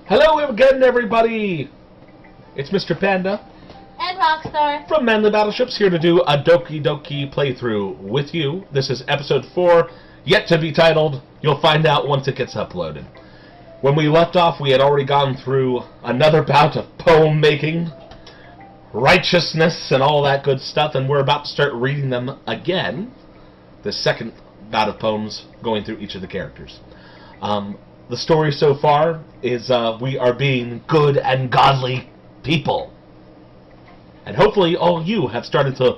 Hello again, everybody! It's Mr. Panda And Roxstar. from Manly Battleships, here to do a Doki Doki playthrough with you. This is episode 4, yet to be titled. You'll find out once it gets uploaded. When we left off, we had already gone through another bout of poem making, righteousness, and all that good stuff, and we're about to start reading them again. The second bout of poems going through each of the characters. The story so far is we are being good and godly people. And hopefully all you have started to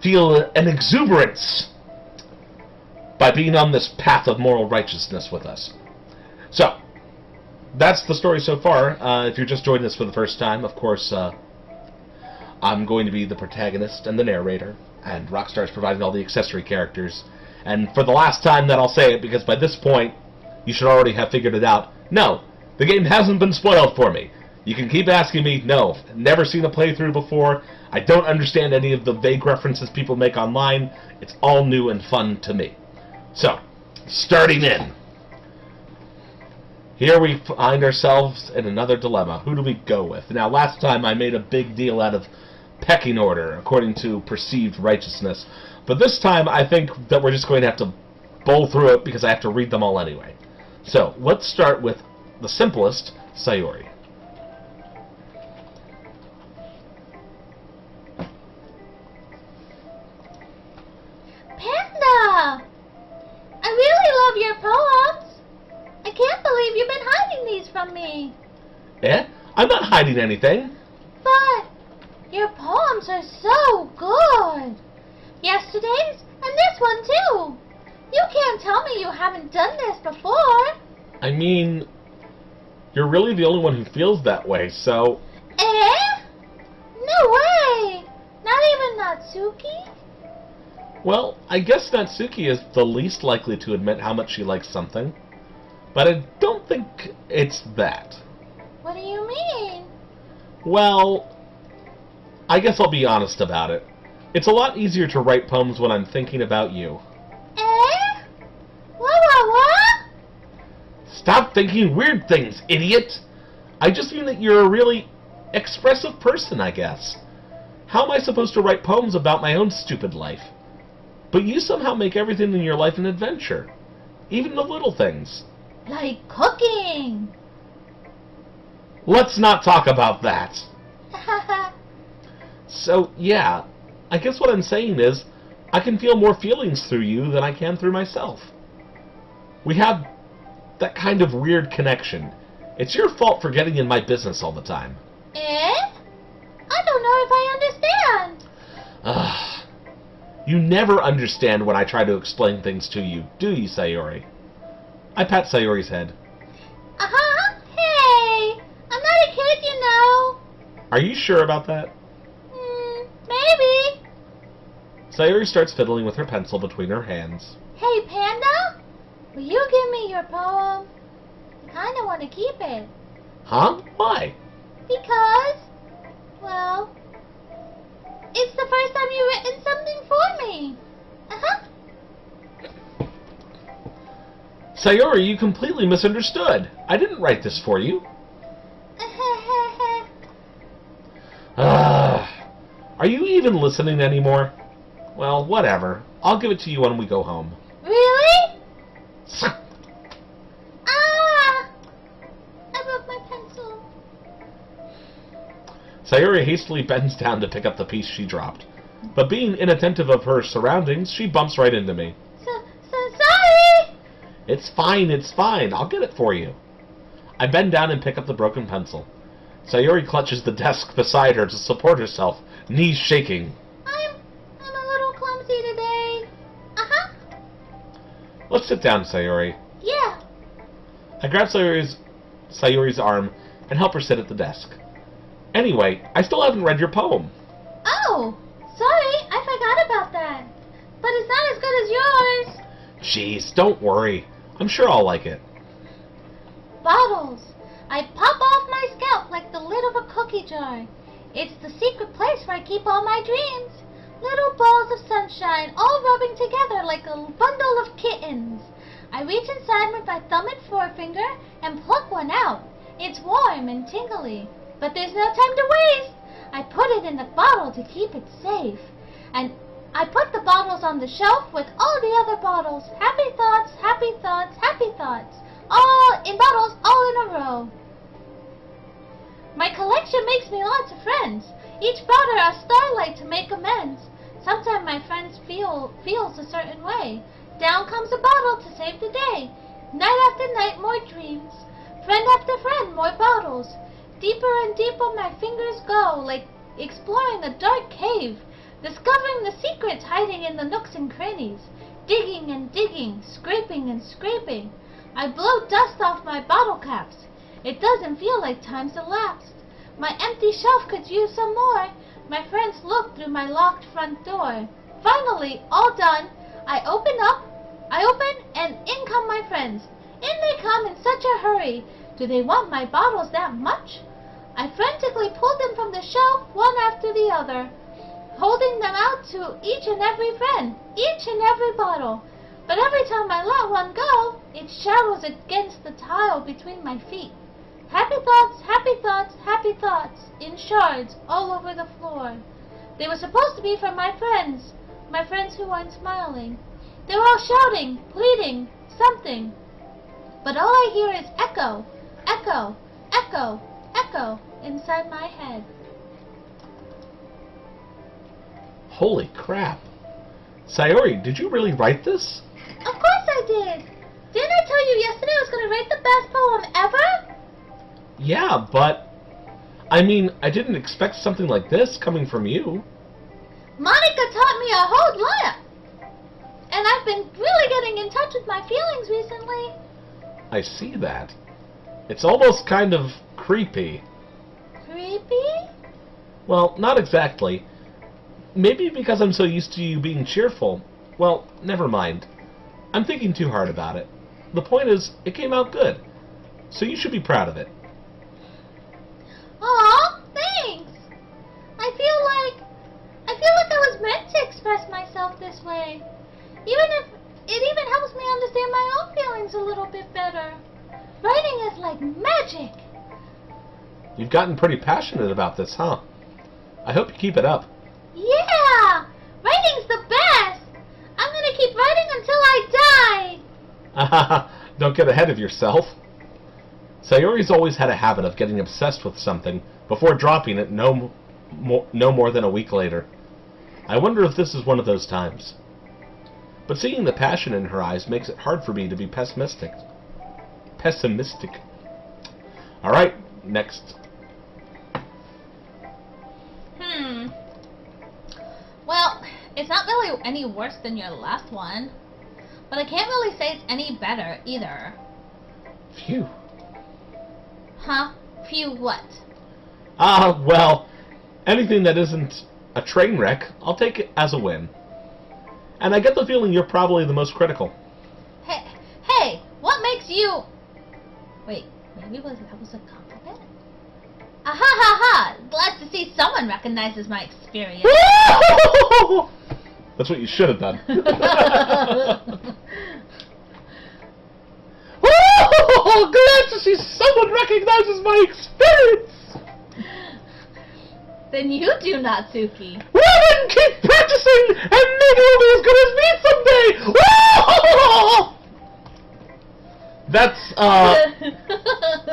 feel an exuberance by being on this path of moral righteousness with us. So, that's the story so far. If you're just joining us for the first time, of course, I'm going to be the protagonist and the narrator, and Roxstar is providing all the accessory characters. And for the last time that I'll say it, because by this point, you should already have figured it out. No, the game hasn't been spoiled for me. You can keep asking me, no, never seen a playthrough before. I don't understand any of the vague references people make online. It's all new and fun to me. So, starting in. Here we find ourselves in another dilemma. Who do we go with? Now, last time I made a big deal out of pecking order, according to perceived righteousness. But this time, I think that we're just going to have to bowl through it because I have to read them all anyway. So, let's start with the simplest, Sayori. Panda! I really love your poems. I can't believe you've been hiding these from me. Eh? I'm not hiding anything. But your poems are so good. Yesterday's and this one too. You can't tell me you haven't done this before. I mean, you're really the only one who feels that way, so... Eh? No way! Not even Natsuki? Well, I guess Natsuki is the least likely to admit how much she likes something. But I don't think it's that. What do you mean? Well, I guess I'll be honest about it. It's a lot easier to write poems when I'm thinking about you. Eh? What? Stop thinking weird things, idiot! I just mean that you're a really expressive person, I guess. How am I supposed to write poems about my own stupid life? But you somehow make everything in your life an adventure. Even the little things. Like cooking. Let's not talk about that. So, yeah, I guess what I'm saying is, I can feel more feelings through you than I can through myself. We have that kind of weird connection. It's your fault for getting in my business all the time. Eh? I don't know if I understand. You never understand when I try to explain things to you, do you, Sayori? I pat Sayori's head. Hey! I'm not a kid, you know. Are you sure about that? Maybe. Sayori starts fiddling with her pencil between her hands. Hey, Panda? Will you give me your poem? I kind of want to keep it. Huh? Why? Because, well, it's the first time you've written something for me. Sayori, you completely misunderstood. I didn't write this for you. Are you even listening anymore? Well, whatever. I'll give it to you when we go home. Really? I broke my pencil. Sayori hastily bends down to pick up the piece she dropped. But being inattentive of her surroundings, she bumps right into me. Sorry! It's fine. I'll get it for you. I bend down and pick up the broken pencil. Sayori clutches the desk beside her to support herself, knees shaking. I'm a little clumsy today. Let's sit down, Sayori. Yeah. I grab Sayori's arm and help her sit at the desk. Anyway, I still haven't read your poem. Oh, sorry, I forgot about that. But it's not as good as yours. Jeez, don't worry. I'm sure I'll like it. Bottles. I pop off my scalp like the lid of a cookie jar. It's the secret place where I keep all my dreams. Little balls of sunshine all rubbing together like a bundle of kittens. I reach inside with my thumb and forefinger and pluck one out. It's warm and tingly, but there's no time to waste. I put it in the bottle to keep it safe. And I put the bottles on the shelf with all the other bottles. Happy thoughts, happy thoughts, happy thoughts. All in bottles, all in a row. My collection makes me lots of friends. Each brought her a starlight to make amends. Sometimes my friends feels a certain way. Down comes a bottle to save the day. Night after night, more dreams. Friend after friend, more bottles. Deeper and deeper my fingers go, like exploring a dark cave. Discovering the secrets hiding in the nooks and crannies. Digging and digging, scraping and scraping. I blow dust off my bottle caps. It doesn't feel like time's elapsed. My empty shelf could use some more. My friends look through my locked front door. Finally, all done, I open and in come my friends. In they come in such a hurry. Do they want my bottles that much? I frantically pulled them from the shelf, one after the other, holding them out to each and every friend, each and every bottle. But every time I let one go, it shadows against the tile between my feet. Happy thoughts, happy thoughts, happy thoughts, in shards all over the floor. They were supposed to be for my friends who weren't smiling. They were all shouting, pleading, something. But all I hear is echo, echo, echo, echo inside my head. Holy crap. Sayori, did you really write this? Of course I did. Didn't I tell you yesterday I was going to write the best poem ever? Yeah, but I mean, I didn't expect something like this coming from you. Monica taught me a whole lot. And I've been really getting in touch with my feelings recently. I see that. It's almost kind of creepy. Creepy? Well, not exactly. Maybe because I'm so used to you being cheerful. Well, never mind. I'm thinking too hard about it. The point is, it came out good. So you should be proud of it. Aw, thanks. I feel like I was meant to express myself this way. Even if it even helps me understand my own feelings a little bit better. Writing is like magic. You've gotten pretty passionate about this, huh? I hope you keep it up. Yeah! Writing's the best! I'm gonna keep writing until I die! Don't get ahead of yourself. Sayori's always had a habit of getting obsessed with something before dropping it no more than a week later. I wonder if this is one of those times. But seeing the passion in her eyes makes it hard for me to be pessimistic. Alright, next. Well, it's not really any worse than your last one. But I can't really say it's any better either. Phew. Huh? Phew what? Well, anything that isn't a train wreck, I'll take it as a win. And I get the feeling you're probably the most critical. Hey, what makes you... Wait, maybe that was a compliment? Ha ha ha! Glad to see someone recognizes my experience. That's what you should have done. Glad to see someone recognizes my experience. Then you do, Natsuki. Well, then keep practicing, and maybe you'll be as good as me someday. That's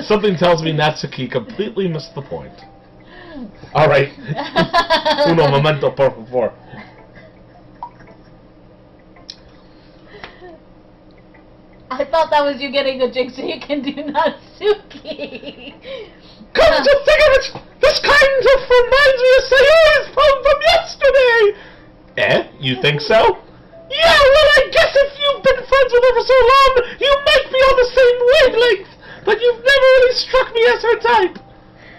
something tells me Natsuki completely missed the point. All right. Uno momento, por favor. I thought that was you getting a drink so you can do Natsuki. Come to think of it, this kind of reminds me of Sayori's poem from yesterday. You think so? Yeah, well, I guess if you've been friends with her for so long, you might be on the same wavelength, but you've never really struck me as her type.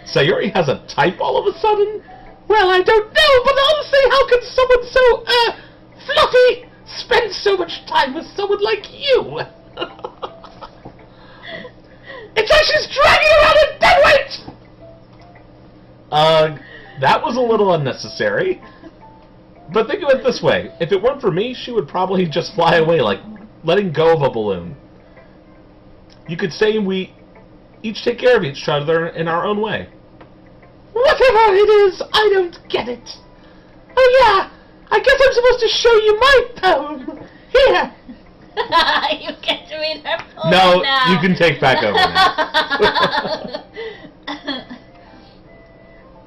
Sayori has a type all of a sudden? Well, I don't know, but I'll say, how can someone so, fluffy spend so much time with someone like you? It's like she's dragging around a dead weight! That was a little unnecessary. But think of it this way. If it weren't for me, she would probably just fly away like letting go of a balloon. You could say we each take care of each other in our own way. Whatever it is, I don't get it. Oh yeah, I guess I'm supposed to show you my poem. Here. You get to read her poem No, now. you can take back over now.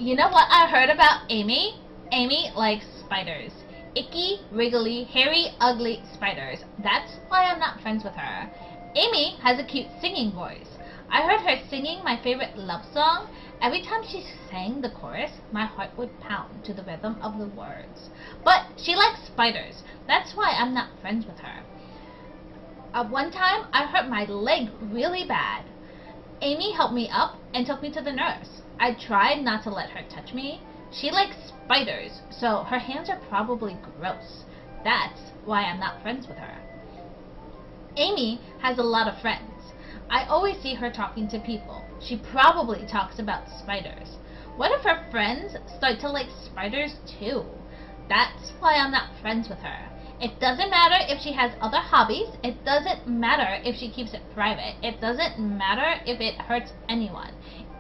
You know what I heard about Amy? Amy likes spiders. Icky, wriggly, hairy, ugly spiders. That's why I'm not friends with her. Amy has a cute singing voice. I heard her singing my favorite love song. Every time she sang the chorus, my heart would pound to the rhythm of the words. But she likes spiders. That's why I'm not friends with her. One time, I hurt my leg really bad. Amy helped me up and took me to the nurse. I tried not to let her touch me. She likes spiders, so her hands are probably gross. That's why I'm not friends with her. Amy has a lot of friends. I always see her talking to people. She probably talks about spiders. What if her friends start to like spiders too? That's why I'm not friends with her. It doesn't matter if she has other hobbies. It doesn't matter if she keeps it private. It doesn't matter if it hurts anyone.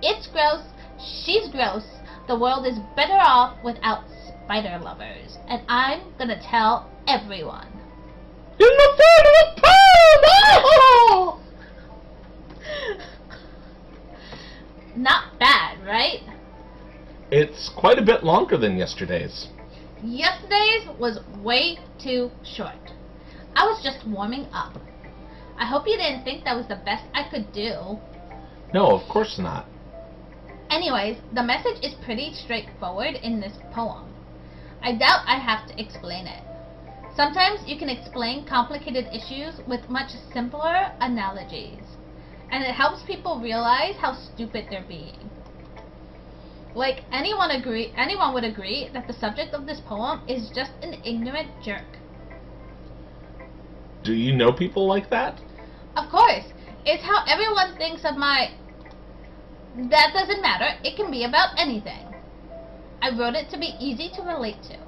It's gross. She's gross. The world is better off without spider lovers. And I'm gonna tell everyone. In the final poem! Oh! Not bad, right? It's quite a bit longer than yesterday's. Yesterday's was way too short. I was just warming up. I hope you didn't think that was the best I could do. No, of course not. Anyways, the message is pretty straightforward in this poem. I doubt I have to explain it. Sometimes you can explain complicated issues with much simpler analogies, and it helps people realize how stupid they're being. Like, anyone would agree that the subject of this poem is just an ignorant jerk. Do you know people like that? Of course, it's how everyone thinks of my... That doesn't matter, it can be about anything. I wrote it to be easy to relate to.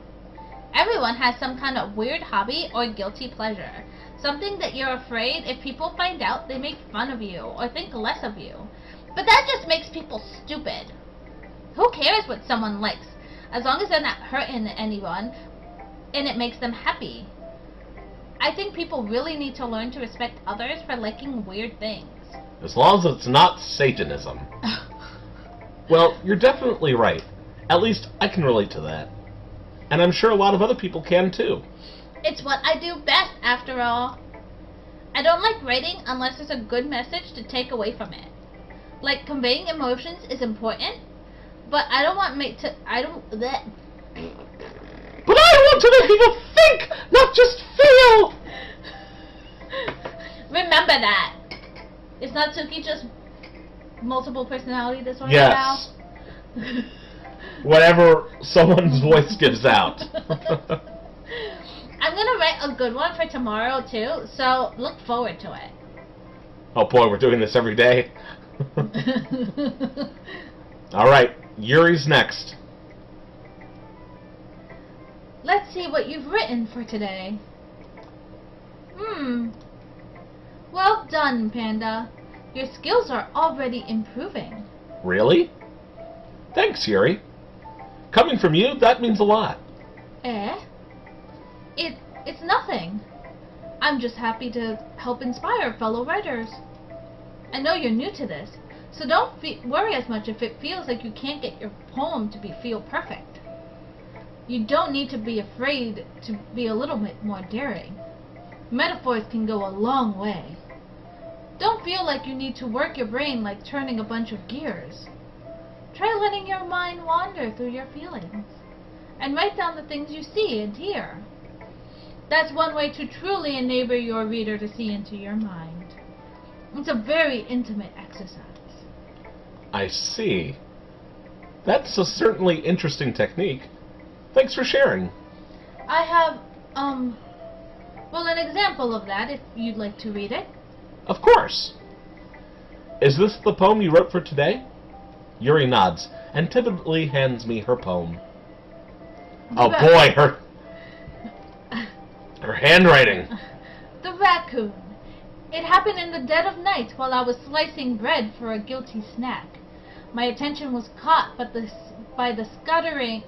Everyone has some kind of weird hobby or guilty pleasure. Something that you're afraid if people find out they make fun of you or think less of you. But that just makes people stupid. Who cares what someone likes, as long as they're not hurting anyone and it makes them happy? I think people really need to learn to respect others for liking weird things. As long as it's not Satanism. Well, you're definitely right. At least I can relate to that. And I'm sure a lot of other people can too. It's what I do best, after all. I don't like writing unless there's a good message to take away from it. Like, conveying emotions is important, but I don't want But I want to make people think, not just feel! Remember that. Is Natsuki just multiple personality disorder Yes. now? Whatever someone's voice gives out. I'm gonna write a good one for tomorrow too, so look forward to it. Oh boy, we're doing this every day. Alright, Yuri's next. Let's see what you've written for today. Well done, Panda. Your skills are already improving. Really? Thanks, Yuri. Coming from you, that means a lot. It's nothing. I'm just happy to help inspire fellow writers. I know you're new to this, so don't worry as much if it feels like you can't get your poem to feel perfect. You don't need to be afraid to be a little bit more daring. Metaphors can go a long way. Don't feel like you need to work your brain like turning a bunch of gears. Try letting your mind wander through your feelings, and write down the things you see and hear. That's one way to truly enable your reader to see into your mind. It's a very intimate exercise. I see. That's a certainly interesting technique. Thanks for sharing. I have, well, an example of that if you'd like to read it. Of course. Is this the poem you wrote for today? Yuri nods and timidly hands me her poem. Oh boy, her handwriting. The raccoon. It happened in the dead of night while I was slicing bread for a guilty snack. My attention was caught by the scuttering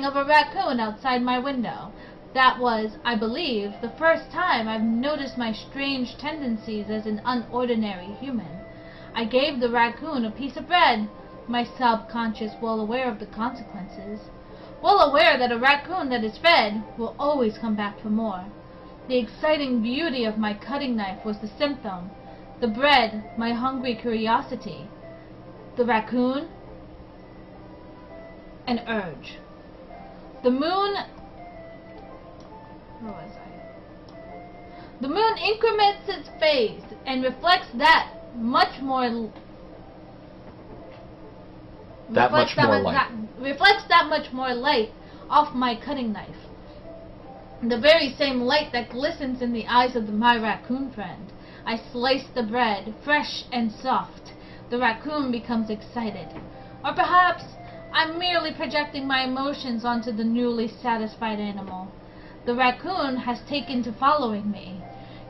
of a raccoon outside my window. That was, I believe, the first time I've noticed my strange tendencies as an unordinary human. I gave the raccoon a piece of bread, my subconscious well aware of the consequences. Well aware that a raccoon that is fed will always come back for more. The exciting beauty of my cutting knife was the symptom. The bread, my hungry curiosity. The raccoon, an urge. The moon... Where was I? The moon increments its phase and reflects that much more light. Reflects that much more light off my cutting knife. The very same light that glistens in the eyes of my raccoon friend. I slice the bread, fresh and soft. The raccoon becomes excited. Or perhaps I'm merely projecting my emotions onto the newly satisfied animal. The raccoon has taken to following me.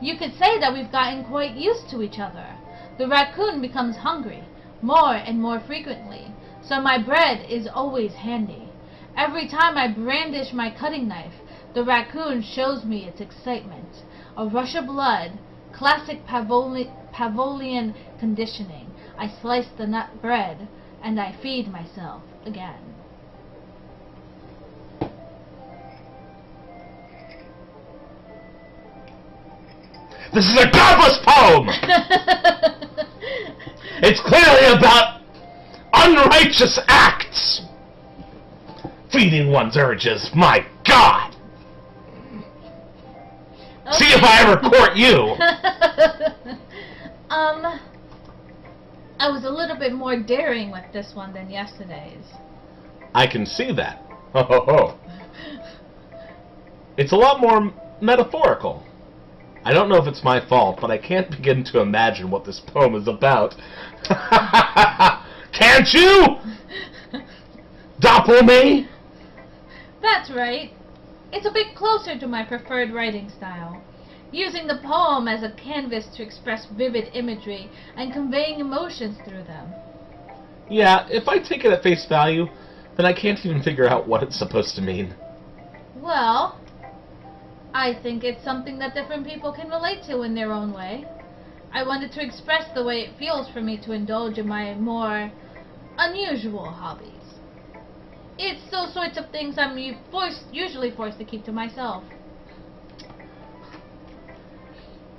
You could say that we've gotten quite used to each other. The raccoon becomes hungry, more and more frequently, so my bread is always handy. Every time I brandish my cutting knife, the raccoon shows me its excitement. A rush of blood, classic Pavlovian conditioning. I slice the nut bread, and I feed myself again. This is a godless poem! It's clearly about unrighteous acts! Feeding one's urges, my God! Okay. See if I ever court you! I was a little bit more daring with this one than yesterday's. I can see that. Ho ho ho. It's a lot more metaphorical. I don't know if it's my fault, but I can't begin to imagine what this poem is about. Can't you? Doppel me? That's right. It's a bit closer to my preferred writing style. Using the poem as a canvas to express vivid imagery and conveying emotions through them. Yeah, if I take it at face value, then I can't even figure out what it's supposed to mean. Well, I think it's something that different people can relate to in their own way. I wanted to express the way it feels for me to indulge in my more unusual hobbies. It's those sorts of things I'm usually forced to keep to myself.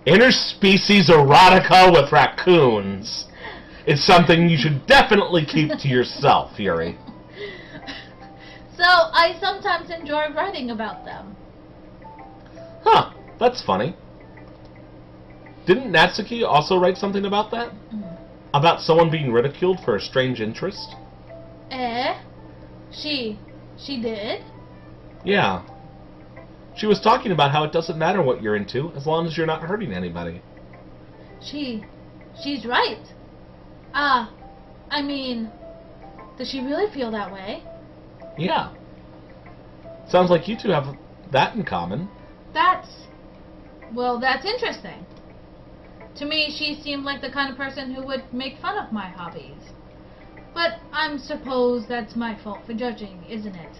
Interspecies erotica with raccoons. It's something you should definitely keep to yourself, Yuri. So, I sometimes enjoy writing about them. Huh, that's funny. Didn't Natsuki also write something about that? About someone being ridiculed for a strange interest? She did? Yeah. She was talking about how it doesn't matter what you're into, as long as you're not hurting anybody. She's right. I mean, does she really feel that way? Yeah. Sounds like you two have that in common. That's interesting. To me, she seemed like the kind of person who would make fun of my hobbies. But I suppose that's my fault for judging, isn't it?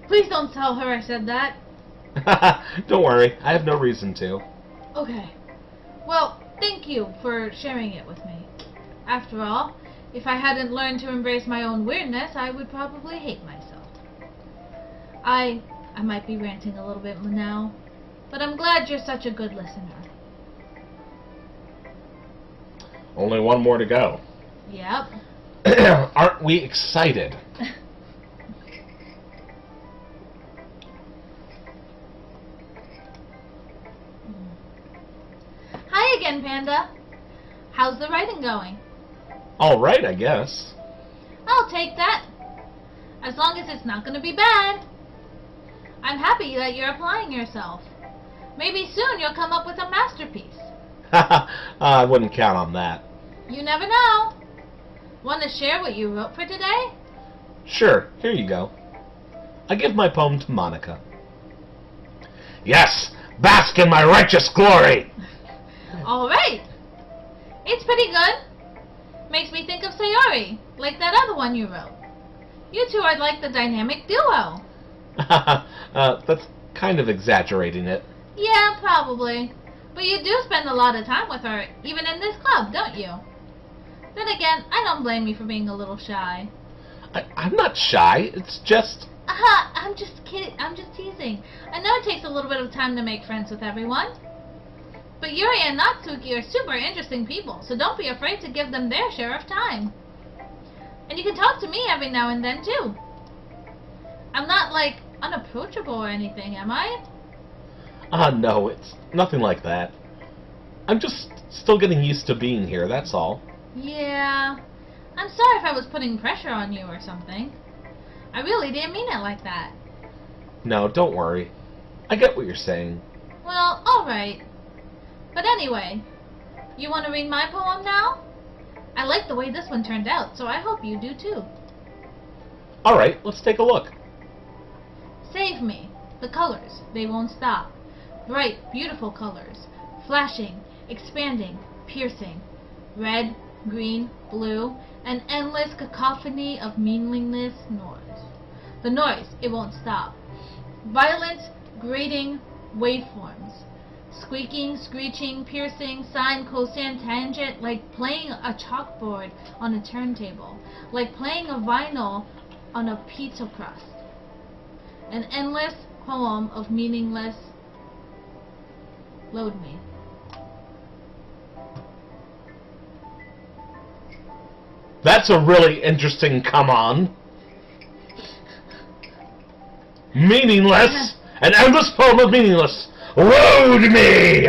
Please don't tell her I said that. Don't worry, I have no reason to. Okay. Well, thank you for sharing it with me. After all, if I hadn't learned to embrace my own weirdness, I would probably hate myself. I might be ranting a little bit now, but I'm glad you're such a good listener. Only one more to go. Yep. Aren't we excited? Hi again, Panda. How's the writing going? All right, I guess. I'll take that. As long as it's not going to be bad. I'm happy that you're applying yourself. Maybe soon you'll come up with a masterpiece. I wouldn't count on that. You never know. Want to share what you wrote for today? Sure, here you go. I give my poem to Monica. Yes, bask in my righteous glory. Alright. It's pretty good. Makes me think of Sayori, like that other one you wrote. You two are like the dynamic duo. That's kind of exaggerating it. Yeah, probably. But you do spend a lot of time with her, even in this club, don't you? Then again, I don't blame you for being a little shy. I'm not shy, it's just... I'm just kidding. I'm just teasing. I know it takes a little bit of time to make friends with everyone. But Yuri and Natsuki are super interesting people, so don't be afraid to give them their share of time. And you can talk to me every now and then, too. I'm not, like, unapproachable or anything, am I? No, it's nothing like that. I'm just still getting used to being here, that's all. Yeah. I'm sorry if I was putting pressure on you or something. I really didn't mean it like that. No, don't worry. I get what you're saying. Well, alright. But anyway, you want to read my poem now? I like the way this one turned out, so I hope you do too. Alright, let's take a look. Save me. The colors, they won't stop. Bright, beautiful colors. Flashing, expanding, piercing. Red, green, blue, an endless cacophony of meaningless noise. The noise, it won't stop. Violent, grating waveforms. Squeaking, screeching, piercing, sine, cosine, tangent, like playing a chalkboard on a turntable. Like playing a vinyl on a pizza crust. An endless poem of meaningless... Load me. That's a really interesting come on. Meaningless! An endless poem of meaningless! Load me!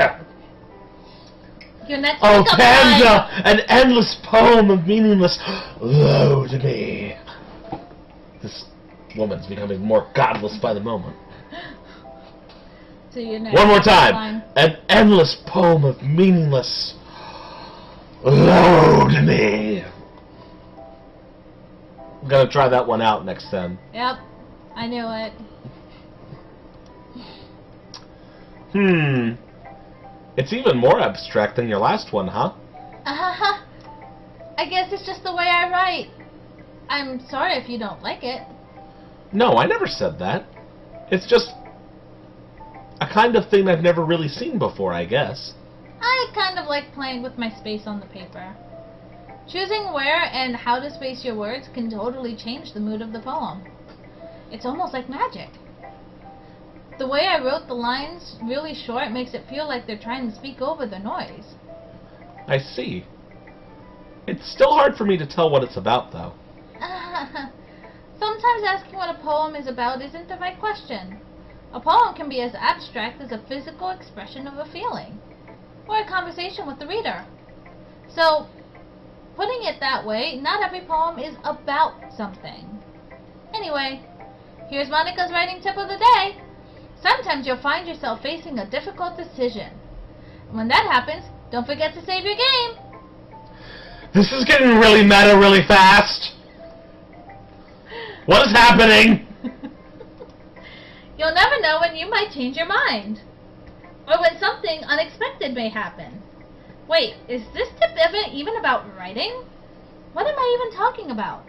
Your next Oh, pickup Panda! line. An endless poem of meaningless. Load me! This woman's becoming more godless by the moment. So your next One more pickup time. line. An endless poem of meaningless. Load me! I'm gonna try that one out next time. Yep, I knew it. It's even more abstract than your last one, huh? I guess it's just the way I write. I'm sorry if you don't like it. No, I never said that. It's just a kind of thing I've never really seen before, I guess. I kind of like playing with my space on the paper. Choosing where and how to space your words can totally change the mood of the poem. It's almost like magic. The way I wrote the lines really short makes it feel like they're trying to speak over the noise. I see. It's still hard for me to tell what it's about, though. Sometimes asking what a poem is about isn't the right question. A poem can be as abstract as a physical expression of a feeling, or a conversation with the reader. So, putting it that way, not every poem is about something. Anyway, here's Monica's writing tip of the day. Sometimes you'll find yourself facing a difficult decision. When that happens, don't forget to save your game. This is getting really meta really fast. What is happening? You'll never know when you might change your mind. Or when something unexpected may happen. Wait, is this tip even about writing? What am I even talking about?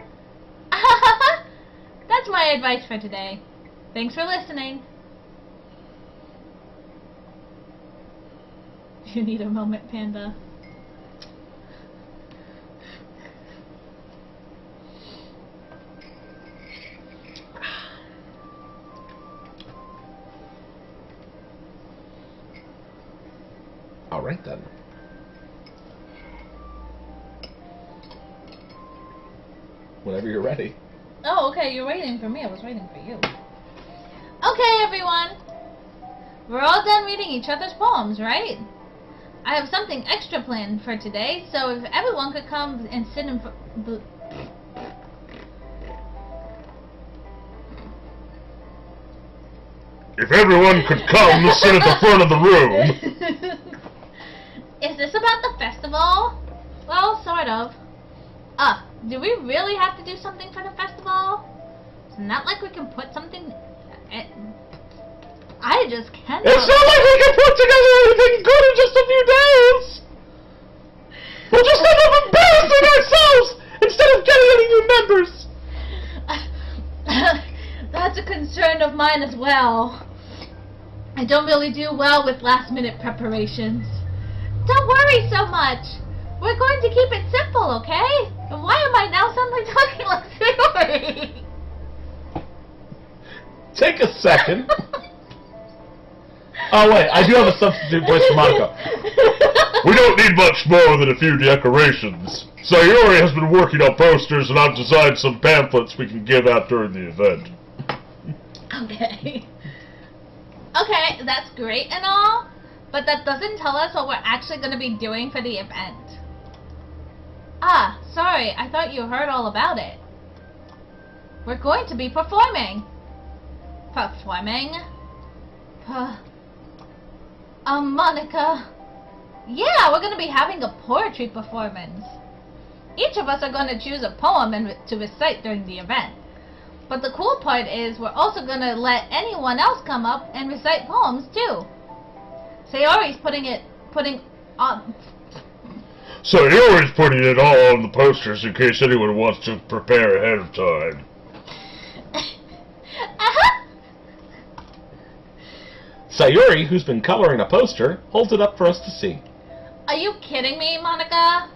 That's my advice for today. Thanks for listening. You need a moment, Panda. Alright then. Whenever you're ready. Oh, okay, you're waiting for me. I was waiting for you. Okay, everyone. We're all done reading each other's poems, right? I have something extra planned for today, so if everyone could come and sit in If everyone could come and sit at the front of the room. Is this about the festival? Well, sort of. Do we really have to do something for the festival? It's not like we can put something... I just cannot. It's not like we can put together anything good in just a few days! We'll just end up embarrassing ourselves instead of getting any new members! That's a concern of mine as well. I don't really do well with last-minute preparations. Don't worry so much. We're going to keep it simple, okay? And why am I now suddenly talking like Sayori? Take a second. Oh wait, I do have a substitute voice for Monica. We don't need much more than a few decorations. Sayori has been working on posters and I've designed some pamphlets we can give out during the event. Okay. Okay, that's great and all, but that doesn't tell us what we're actually going to be doing for the event. Ah, sorry, I thought you heard all about it. We're going to be performing. Performing? Monica. Yeah, we're going to be having a poetry performance. Each of us are going to choose a poem to recite during the event. But the cool part is we're also going to let anyone else come up and recite poems too. Sayori's putting on... Sayori's putting it all on the posters in case anyone wants to prepare ahead of time. Sayori, who's been coloring a poster, holds it up for us to see. Are you kidding me, Monica?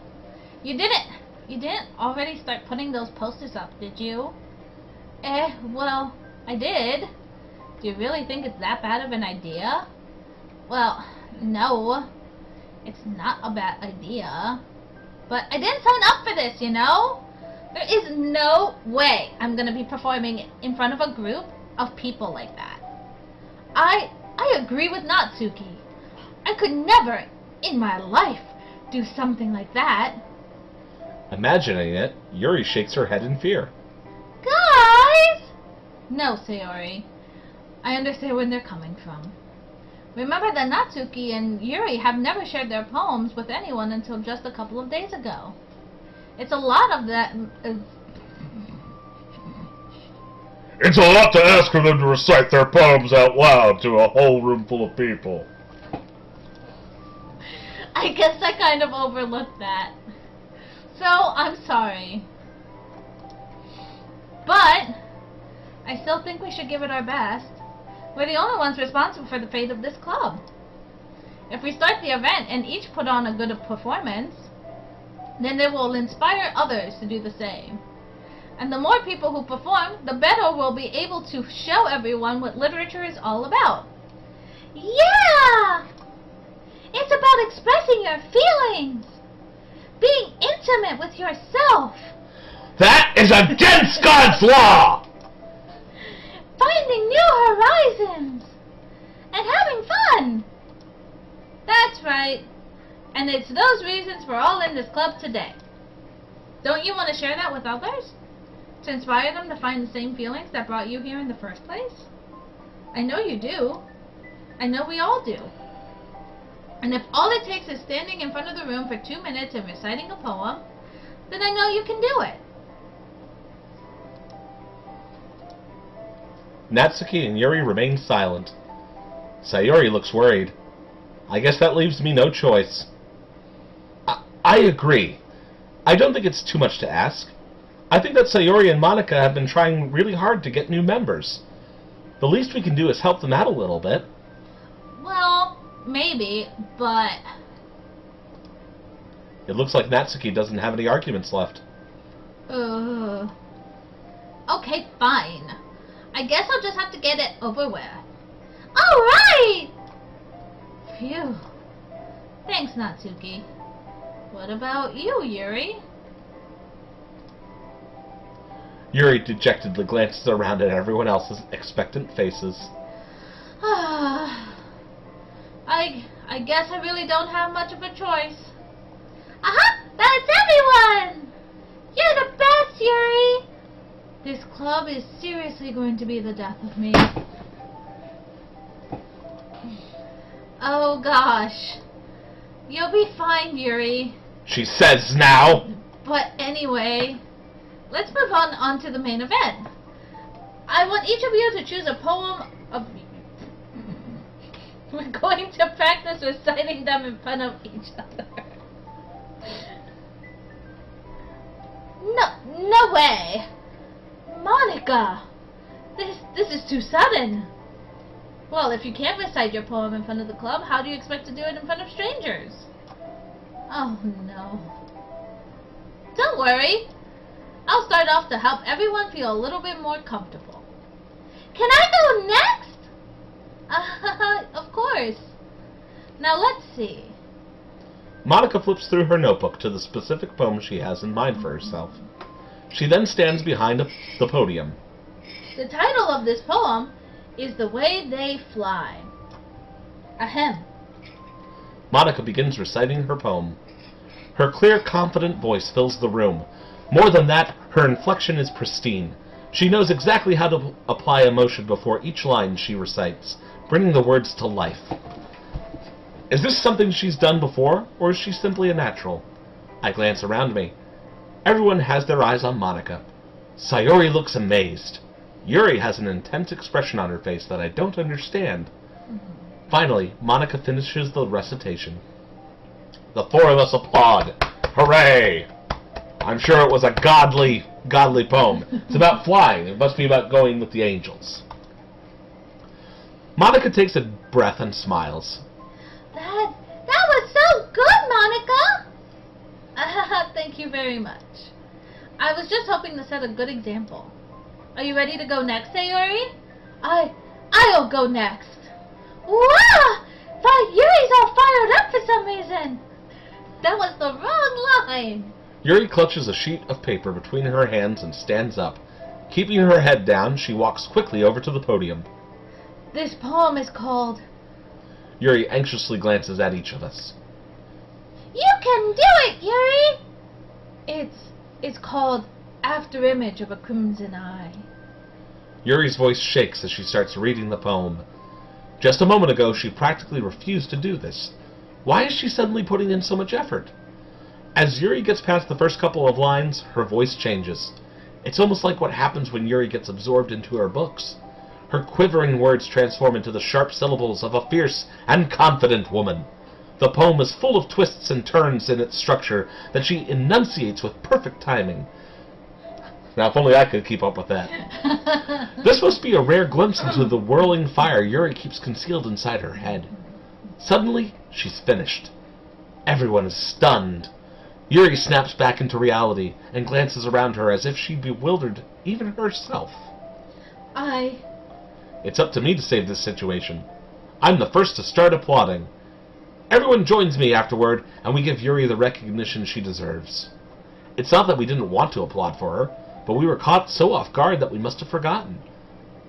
You didn't already start putting those posters up, did you? Well, I did. Do you really think it's that bad of an idea? Well, no. It's not a bad idea. But I didn't sign up for this, you know? There is no way I'm gonna be performing in front of a group of people like that. I agree with Natsuki. I could never, in my life, do something like that. Imagining it, Yuri shakes her head in fear. Guys! No, Sayori. I understand where they're coming from. Remember that Natsuki and Yuri have never shared their poems with anyone until just a couple of days ago. It's a lot of that... It's a lot to ask for them to recite their poems out loud to a whole room full of people. I guess I kind of overlooked that. So, I'm sorry. But, I still think we should give it our best. We're the only ones responsible for the fate of this club. If we start the event and each put on a good performance, then it will inspire others to do the same. And the more people who perform, the better we'll be able to show everyone what literature is all about. Yeah! It's about expressing your feelings. Being intimate with yourself. That is against God's law! Finding new horizons. And having fun. That's right. And it's those reasons we're all in this club today. Don't you want to share that with others? To inspire them to find the same feelings that brought you here in the first place? I know you do. I know we all do. And if all it takes is standing in front of the room for 2 minutes and reciting a poem, then I know you can do it. Natsuki and Yuri remain silent. Sayori looks worried. I guess that leaves me no choice. I agree. I don't think it's too much to ask. I think that Sayori and Monica have been trying really hard to get new members. The least we can do is help them out a little bit. Well, maybe, but... It looks like Natsuki doesn't have any arguments left. Okay, fine. I guess I'll just have to get it over with. Alright! Phew. Thanks, Natsuki. What about you, Yuri? Yuri dejectedly glances around at everyone else's expectant faces. I guess I really don't have much of a choice. Aha! That's everyone! You're the best, Yuri! This club is seriously going to be the death of me. Oh gosh. You'll be fine, Yuri. She says now! But anyway, let's move on to the main event. I want each of you to choose a poem of... We're going to practice reciting them in front of each other. No way! Monica! This is too sudden. Well, if you can't recite your poem in front of the club, how do you expect to do it in front of strangers? Oh no. Don't worry. I'll start off to help everyone feel a little bit more comfortable. Can I go next? Of course. Now let's see. Monica flips through her notebook to the specific poem she has in mind for herself. She then stands behind the podium. The title of this poem is The Way They Fly. Ahem. Monica begins reciting her poem. Her clear, confident voice fills the room. More than that, her inflection is pristine. She knows exactly how to apply emotion before each line she recites, bringing the words to life. Is this something she's done before, or is she simply a natural? I glance around me. Everyone has their eyes on Monica. Sayori looks amazed. Yuri has an intense expression on her face that I don't understand. Finally, Monica finishes the recitation. The four of us applaud. Hooray! I'm sure it was a godly poem. It's about flying. It must be about going with the angels. Monica takes a breath and smiles. That was so good, Monica! Thank you very much. I was just hoping to set a good example. Are you ready to go next, Sayori? I'll go next. Wow! But Yuri's all fired up for some reason. That was the wrong line. Yuri clutches a sheet of paper between her hands and stands up. Keeping her head down, she walks quickly over to the podium. This poem is called... Yuri anxiously glances at each of us. You can do it, Yuri! It's called After Image of a Crimson Eye. Yuri's voice shakes as she starts reading the poem. Just a moment ago, she practically refused to do this. Why is she suddenly putting in so much effort? As Yuri gets past the first couple of lines, her voice changes. It's almost like what happens when Yuri gets absorbed into her books. Her quivering words transform into the sharp syllables of a fierce and confident woman. The poem is full of twists and turns in its structure that she enunciates with perfect timing. Now, if only I could keep up with that. This must be a rare glimpse into the whirling fire Yuri keeps concealed inside her head. Suddenly, she's finished. Everyone is stunned. Yuri snaps back into reality and glances around her as if she bewildered even herself. It's up to me to save this situation. I'm the first to start applauding. Everyone joins me afterward, and we give Yuri the recognition she deserves. It's not that we didn't want to applaud for her, but we were caught so off guard that we must have forgotten.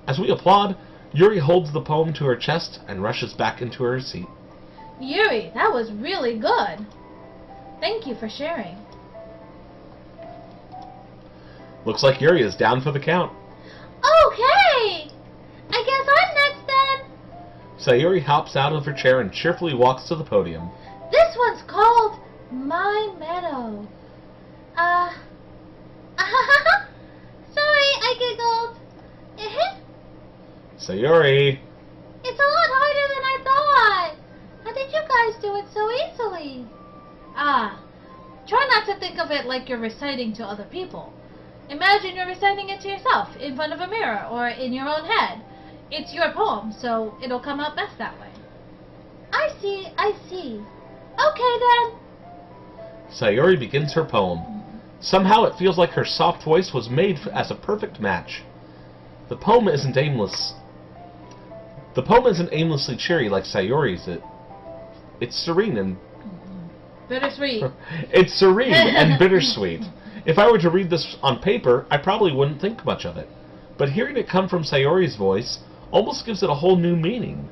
As we applaud, Yuri holds the poem to her chest and rushes back into her seat. Yuri, that was really good. Thank you for sharing. Looks like Yuri is down for the count. Okay! I guess I'm next then. Sayori hops out of her chair and cheerfully walks to the podium. This one's called My Meadow. Sorry, I giggled. Sayori! It's a lot harder than I thought. How did you guys do it so easily? Try not to think of it like you're reciting to other people. Imagine you're reciting it to yourself, in front of a mirror, or in your own head. It's your poem, so it'll come out best that way. I see. Okay then. Sayori begins her poem. Somehow it feels like her soft voice was made as a perfect match. The poem isn't aimlessly cheery like Sayori's. It's serene and... Bittersweet. It's serene and bittersweet. If I were to read this on paper, I probably wouldn't think much of it. But hearing it come from Sayori's voice almost gives it a whole new meaning.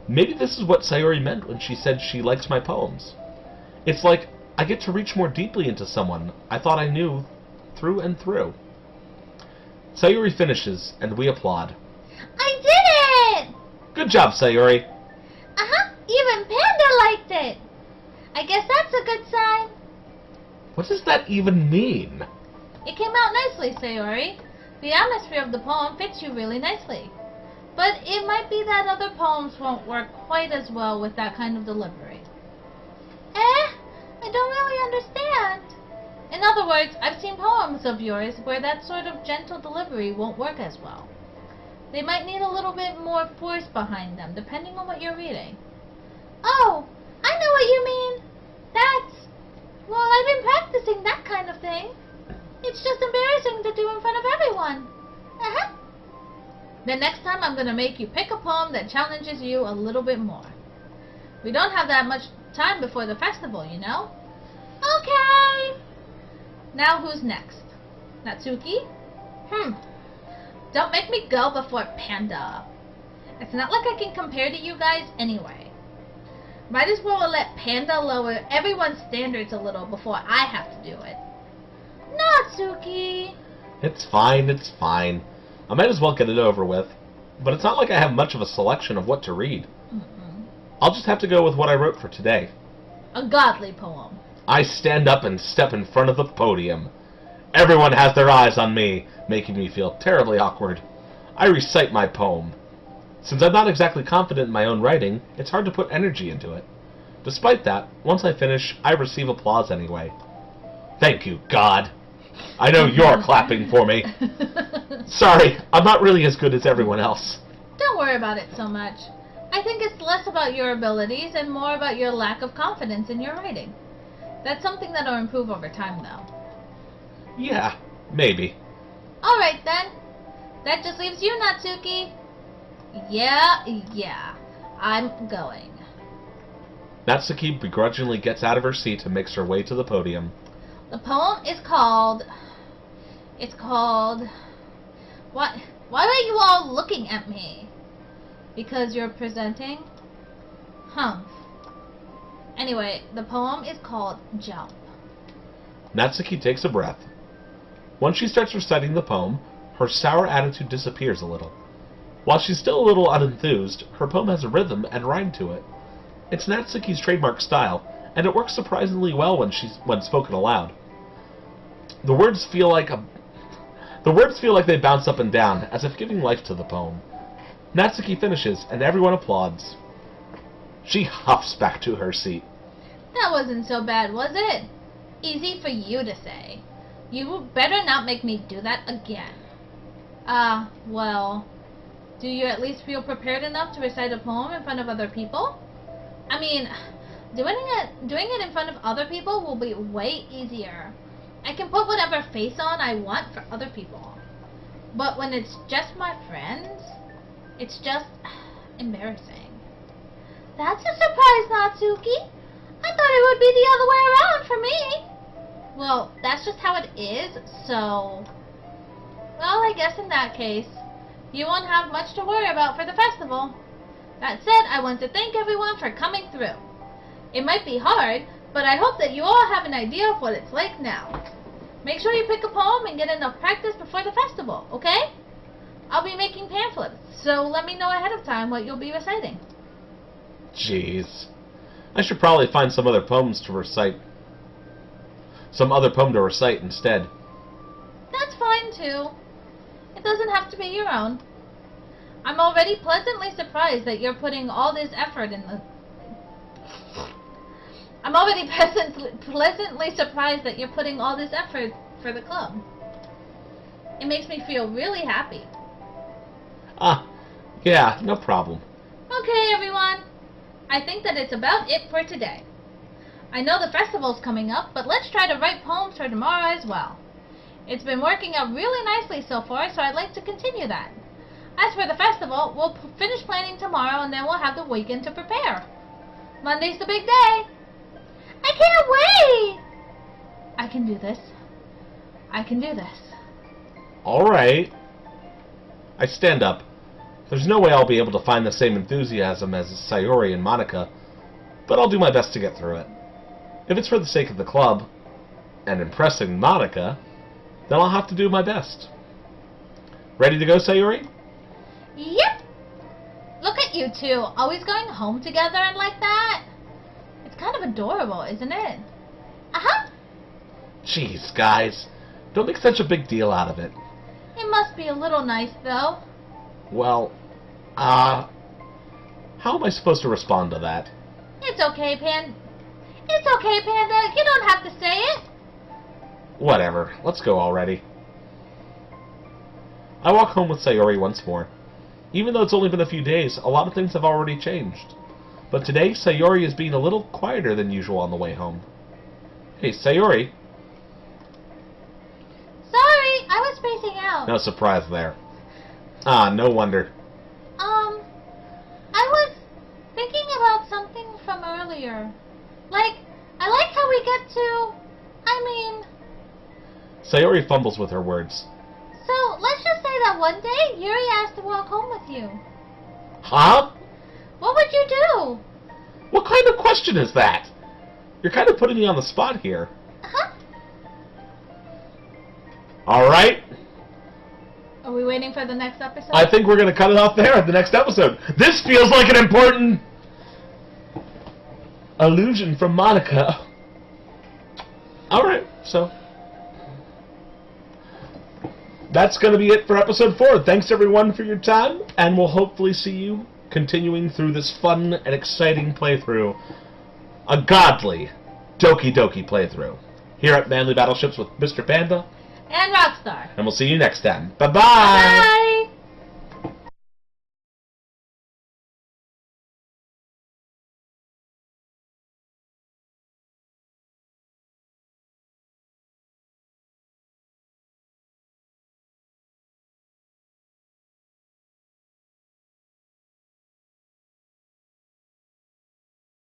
Maybe this is what Sayori meant when she said she likes my poems. It's like I get to reach more deeply into someone I thought I knew through and through. Sayori finishes, and we applaud. I did it! Good job, Sayori. Even Panda liked it. I guess that's a good sign. What does that even mean? It came out nicely, Sayori. The atmosphere of the poem fits you really nicely. But it might be that other poems won't work quite as well with that kind of delivery. I don't really understand. In other words, I've seen poems of yours where that sort of gentle delivery won't work as well. They might need a little bit more force behind them, depending on what you're reading. Oh, I know what you mean. Well, I've been practicing that kind of thing. It's just embarrassing to do in front of everyone. The next time I'm going to make you pick a poem that challenges you a little bit more. We don't have that much time before the festival, you know? Okay. Now who's next? Natsuki? Don't make me go before Panda. It's not like I can compare to you guys anyway. Might as well let Panda lower everyone's standards a little before I have to do it. Natsuki! It's fine, it's fine. I might as well get it over with. But it's not like I have much of a selection of what to read. I'll just have to go with what I wrote for today. A godly poem. I stand up and step in front of the podium. Everyone has their eyes on me, making me feel terribly awkward. I recite my poem. Since I'm not exactly confident in my own writing, it's hard to put energy into it. Despite that, once I finish, I receive applause anyway. Thank you, God. I know you're clapping for me. Sorry, I'm not really as good as everyone else. Don't worry about it so much. I think it's less about your abilities and more about your lack of confidence in your writing. That's something that'll improve over time, though. Yeah, maybe. Alright then. That just leaves you, Natsuki. Yeah. I'm going. Natsuki begrudgingly gets out of her seat and makes her way to the podium. The poem is called... Why are you all looking at me? Because you're presenting? Anyway, the poem is called Jump. Natsuki takes a breath. Once she starts reciting the poem, her sour attitude disappears a little. While she's still a little unenthused, her poem has a rhythm and rhyme to it. It's Natsuki's trademark style, and it works surprisingly well when spoken aloud. The words feel like they bounce up and down, as if giving life to the poem. Natsuki finishes, and everyone applauds. She huffs back to her seat. That wasn't so bad, was it? Easy for you to say. You better not make me do that again. Well, do you at least feel prepared enough to recite a poem in front of other people? I mean, doing it in front of other people will be way easier. I can put whatever face on I want for other people. But when it's just my friends, it's just embarrassing. That's a surprise, Natsuki. I thought it would be the other way around for me. Well, that's just how it is, so... Well, I guess in that case, you won't have much to worry about for the festival. That said, I want to thank everyone for coming through. It might be hard, but I hope that you all have an idea of what it's like now. Make sure you pick a poem and get enough practice before the festival, okay? I'll be making pamphlets, so let me know ahead of time what you'll be reciting. Jeez. I should probably find some other poem to recite instead. That's fine, too. It doesn't have to be your own. I'm already pleasantly surprised that you're putting all this effort in the... I'm already pleasantly surprised that you're putting all this effort for the club. It makes me feel really happy. Yeah, no problem. Okay, everyone. I think that it's about it for today. I know the festival's coming up, but let's try to write poems for tomorrow as well. It's been working out really nicely so far, so I'd like to continue that. As for the festival, we'll finish planning tomorrow, and then we'll have the weekend to prepare. Monday's the big day. I can't wait! I can do this. I can do this. Alright. I stand up. There's no way I'll be able to find the same enthusiasm as Sayori and Monica, but I'll do my best to get through it. If it's for the sake of the club, and impressing Monica, then I'll have to do my best. Ready to go, Sayori? Yep! Look at you two, always going home together and like that. It's kind of adorable, isn't it? Uh-huh. Jeez, guys. Don't make such a big deal out of it. It must be a little nice, though. Well, How am I supposed to respond to that? It's okay, Panda. It's okay, Panda. You don't have to say it. Whatever. Let's go already. I walk home with Sayori once more. Even though it's only been a few days, a lot of things have already changed. But today, Sayori is being a little quieter than usual on the way home. Hey, Sayori. Sorry, I was spacing out. No surprise there. Ah, no wonder. I was thinking about something from earlier. I like how we get to... Sayori fumbles with her words. So, let's just say that one day, Yuri asked to walk home with you. Huh? What would you do? What kind of question is that? You're kind of putting me on the spot here. Uh-huh. Alright. Are we waiting for the next episode? I think we're going to cut it off there at the next episode. This feels like an important allusion from Monica. Alright, so that's going to be it for episode 4. Thanks everyone for your time, and we'll hopefully see you continuing through this fun and exciting playthrough. A godly Doki Doki playthrough. Here at Manly Battleships with Mr. Panda. And Roxstar. And we'll see you next time. Bye-bye! Bye!